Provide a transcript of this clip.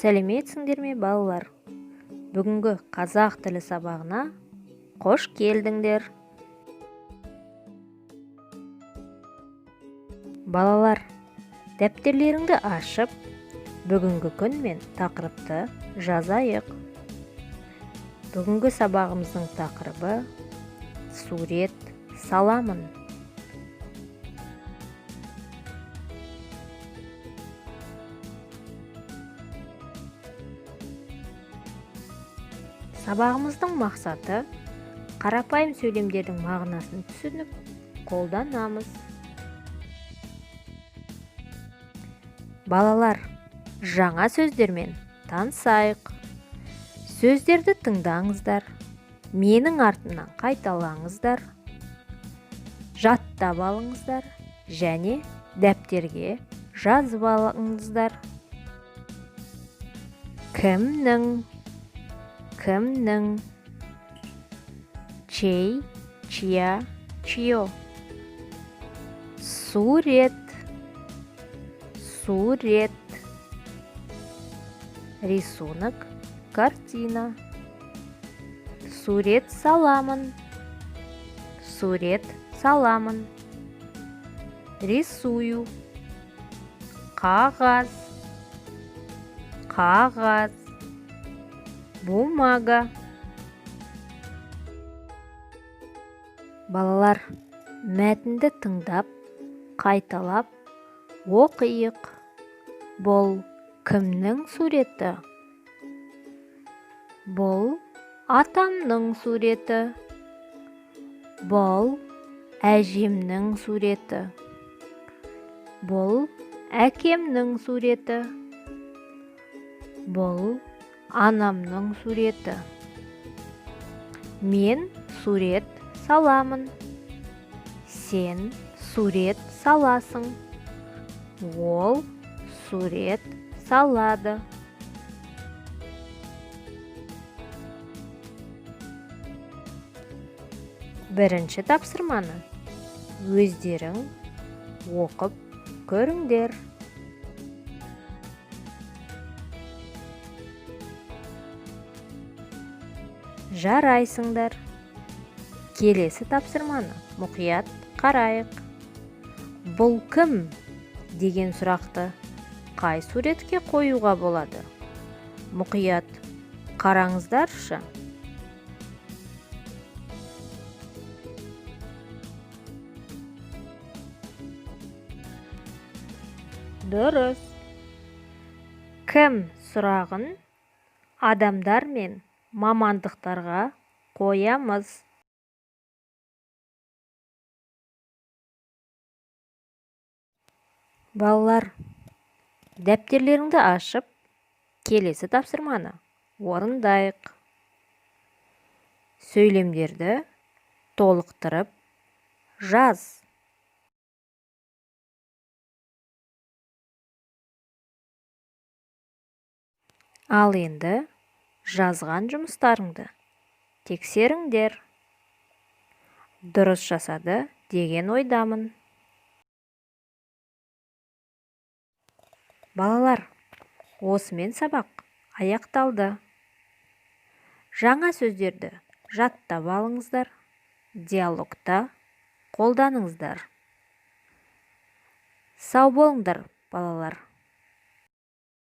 Сәлеметсіңдер ме балалар? Бүгінгі қазақ тілі сабағына қош келдіңдер. Балалар, дәптерлеріңді ашып, бүгінгі күн мен тақырыпты жазайық. Бүгінгі сабағымыздың тақырыбы сурет саламын. Сабағымыздың мақсаты қарапайым сөйлемдердің мағынасын түсініп, қолданамыз. Балалар, жаңа сөздермен танысайық. Сөздерді тыңдаңыздар, менің артымнан қайталаңыздар, жаттап алыңыздар және дәптерге жазып алыңыздар. Кімнің, чей, чья, чье. Сурет, рисунок, картина. Сурет саламын, рисую. Қағаз, бумага. Балалар, мәтінді тыңдап, қайталап, оқиық. Бұл кімнің суреті? Бұл атамның суреті. Бұл әжемнің суреті. Бұл әкемнің суреті. Бұл анамның суреті. Мен сурет саламын. Сен сурет саласың. Ол сурет салады. Бірінші тапсырманы өздерің оқып көріңдер. Жарайсыңдар. Келесі тапсырманы мұқият қарайық. Бұл кім деген сұрақты қай суретке қоюға болады? Мұқият қараңыздаршы. Дұрыс. Кім сұрағын адамдар мен мамандықтарға қоямыз. Балалар, дәптерлеріңді ашып, келесі тапсырманы орындайық. Сөйлемдерді толықтырып жаз. Ал енді жазған жұмыстарыңды тексеріңдер. Дұрыс жасады деген ойдамын. Балалар, осымен сабақ аяқталды. Жаңа сөздерді жаттап алыңыздар, диалогта қолданыңыздар. Сау болыңдар, балалар.